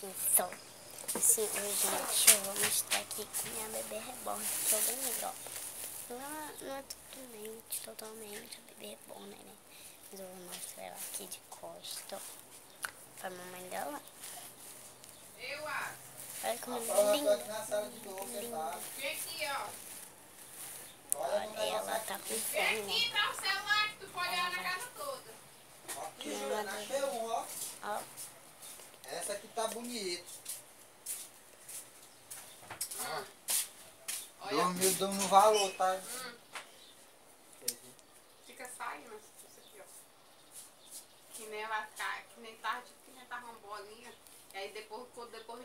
Então, sim, gente, eu vou mostrar aqui com minha bebê reborn, que é bem legal. Não é totalmente a bebê reborn, né? Mas eu vou mostrar ela aqui de costa pra mamãe dela. Olha como linda. Olha, ela tá com fome, né? Ó. Essa aqui tá bonita. Dormiu no valor, tá? Fica saindo isso aqui, ó. Que nem ela cai, que nem tava uma bolinha. E aí depois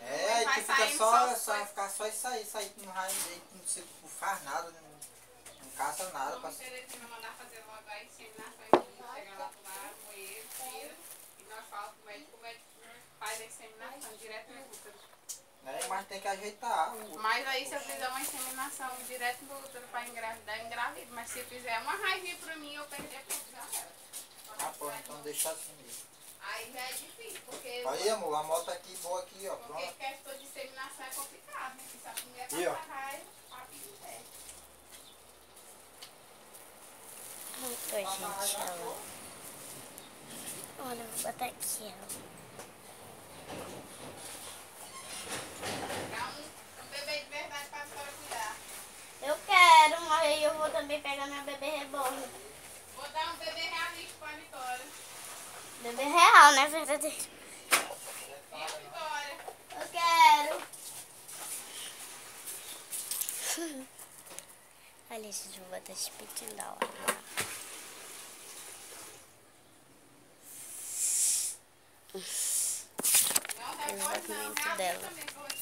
É, vai tu fica saindo só ficar só isso aí que não vai, não se faz nada, não caça nada. Vamos vai mandar fazer logo a inseminação e chegar lá pro banheiro, tira, e nós falamos com o médico faz a inseminação direto no útero. É, mas tem que ajeitar. Mas aí se eu fizer uma inseminação direto no útero pra engravidar, eu engravido. Mas se eu fizer uma raivinha pra mim, eu perder a já era. Ah, pô, então deixa assim mesmo. Aí já é difícil, porque... Aí, amor, a moto aqui, boa aqui, ó, porque pronto. questão de inseminação é complicado, né? Se a mulher E, ó. passar raiva, rápido perde. Muito, gente, ela. Olha, eu vou botar aqui, ó. Um bebê de verdade pra senhora cuidar. Eu quero, mas aí eu vou também pegar minha bebê reborn. Vou dar um bebê realista pra Vitória. Bebê real, né, verdadeiro? Viu, Vitória? Eu quero. Olha, gente, eu vou botar esse pequeno da hora. O documento dela.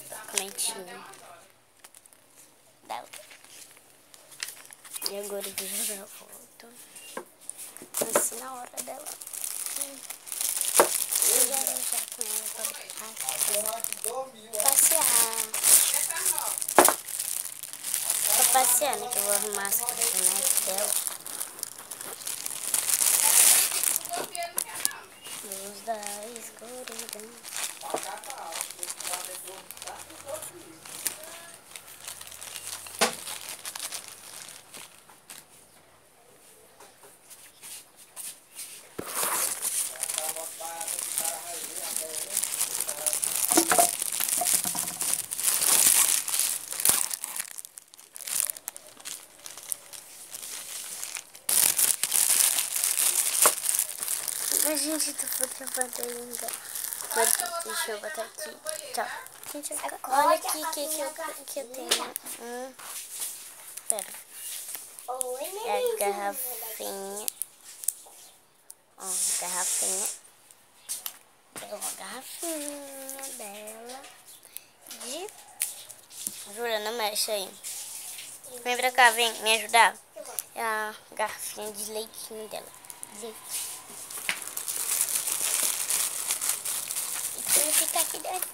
Documentinho dela. E agora eu vou já volto. Assim na hora dela. Eu já com ela pra passear. Pra passear, né? Que eu vou arrumar as cotonetes dela. Luz da escuridão. A gente tá gravando ainda. Mas deixa eu botar aqui. Tchau. Gente, olha aqui que eu tenho. Pera. É a garrafinha. Ó, garrafinha. É uma garrafinha dela. Jura, não mexe aí. Vem pra cá, vem me ajudar. É a garrafinha de leitinho dela. Leite. Fica aqui dentro.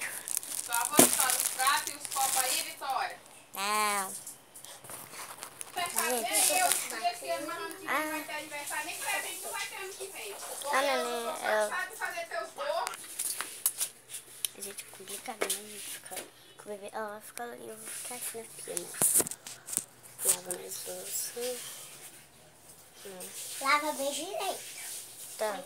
Só vou buscar os pratos e os copos aí, Vitória. Não. Você sabe, eu esse ano, mas ano que vem vai ter aniversário, nem presente tu vai ter ano que vem. Você sabe fazer teus bolos. Gente, é complicado, né? A gente fica com o bebê. Ela vai ficar ali, eu vou ficar aqui na pia, Lava mais louça. Lava bem direito. Tá.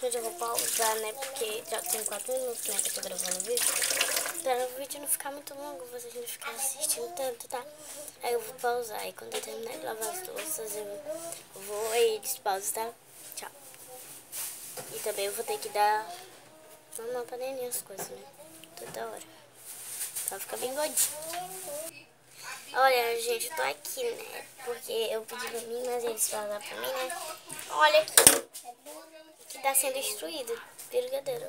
Gente, eu vou pausar, né? Porque já tem 4 minutos, né? Que eu tô gravando o vídeo. Para o vídeo não ficar muito longo, vocês não ficarem assistindo tanto, tá? Aí eu vou pausar. Aí quando eu terminar de lavar as louças, eu vou aí despauso, tá? Tchau. E também eu vou ter que dar mamar pra neném as coisas, né? Toda hora. Pra ficar bem gordinho. Olha, gente, eu tô aqui, né? Porque eu pedi pra mim, mas eles falaram pra mim, né? Olha aqui. Que tá sendo destruído. Brigadeiro.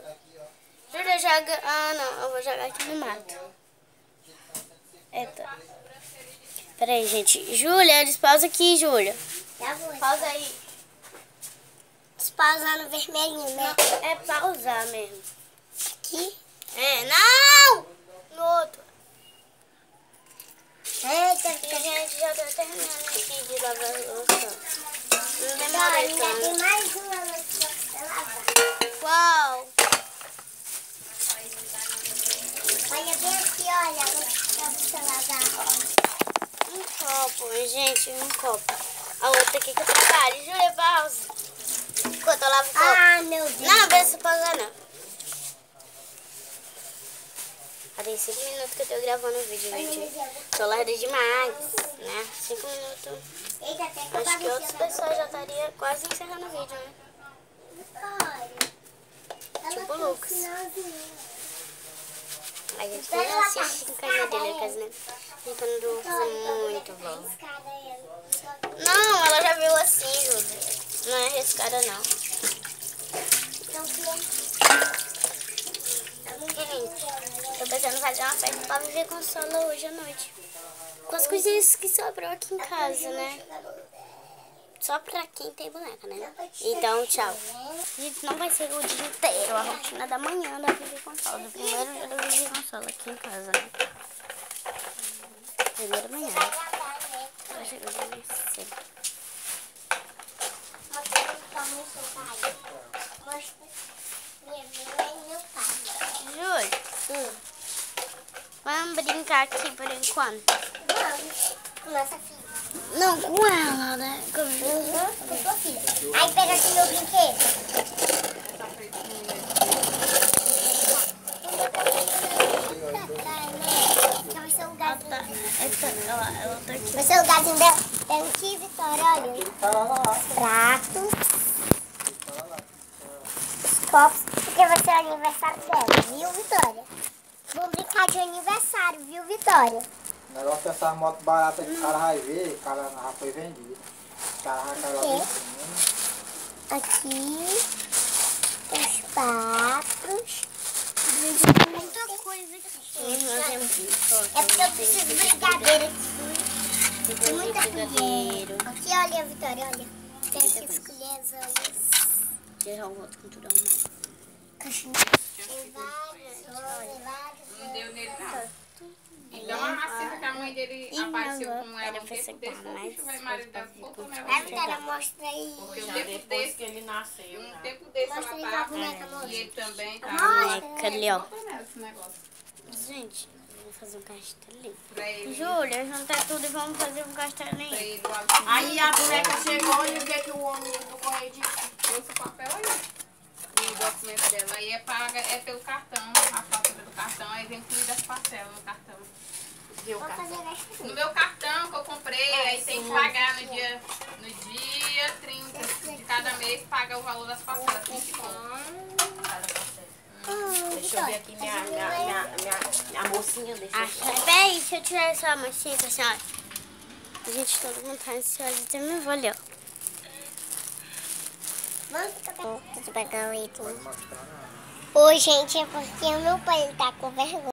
Júlia, joga... Ah, não. Eu vou jogar aqui no mato. Eita. Pera aí, gente. Júlia, despausa aqui, Júlia. Já vou. Pausa aí. Pausar no vermelhinho, né? Não, é pausar mesmo. Aqui. É, não! No outro. Eita, E, gente, já tô terminando aqui de lavar a louça. Não Então, demorei ainda tem tanto. mais uma louça pra lavar. copo, gente, um copo. A outra aqui que eu trabalho. Júlia, pausa. Enquanto eu lavo o copo. Ah, meu Deus. Não precisa pausar, não. Tem 5 minutos que eu tô gravando o vídeo, gente. Tô larga demais, né? 5 minutos. Acho que outras pessoas já estariam quase encerrando o vídeo, né? Tipo o Lucas. A gente nem assiste em casa dele, né? Então do Lucas é muito bom. Não, ela já viu assim, Júlia. Não é arriscada, não. Tô pensando em fazer uma festa pra viver com sola hoje à noite. Com as coisinhas que sobrou aqui em casa, né? Só pra quem tem boneca, né? Então, tchau. Gente, não vai ser o dia inteiro. A rotina da manhã da Vivi com Sola. Do primeiro dia da Vivi com Sola aqui em casa, né? Primeira manhã. Vai chegar bem cedo. Júlio, vamos brincar aqui por enquanto? Vamos. Com nossa filha. Não, com ela, né? Com sua filha. Aí pega aqui meu brinquedo. Vai ser o lugarzinho. Ela tá aqui. Vai ser o lugarzinho dela. Tem aqui, Vitória, olha. Prato. Os copos. Porque vai ser o aniversário dela, viu, Vitória? Vamos brincar de aniversário, viu, Vitória? O negócio dessa moto barata que o cara vai ver, o cara já foi vendido. O cara vai cair lá dentro. Aqui. Os pratos. Muita coisa aqui. É porque eu preciso de brigadeiro aqui. Tem muita colher. Aqui, olha, Vitória, olha. Tem aqui as colheres, olha. Tirar o outro com tudo arrumado. Tem várias, Não deu nele nada. Então a racista que a mãe dele apareceu com ela um tempo desse, o bicho vai marido dela soltou nela. Vai, Vitória, mostra aí. Porque um tempo desse que ele nasceu, um tempo desse ela Mostra aí a tava, boneca, moça. e ele também A tava. boneca ali, ó. Soltou nela esse negócio. Gente, eu vou fazer um castelinho. Pra ele, Júlia, juntar tudo e vamos fazer um pra castelinho. ele, o Alcino. Aí a boneca chegou e o que o homem do correio disse? Trouxe o papel aí. E o documento dela. Aí é paga, é pelo cartão, a fatura do cartão, aí vem incluída as parcelas no cartão. Viu, Vou cara? fazer essa No meu cartão que eu comprei, aí tem que pagar no dia 30 de cada mês, paga o valor das parcelas. Deixa eu ver aqui minha mocinha. Deixa eu ver. Peraí, deixa eu tirar essa machinha pra senhora. Gente, todo mundo tá ansioso de me ver ali, ó. Vamos pegar o item. Oi, gente, é porque o meu pai tá com vergonha.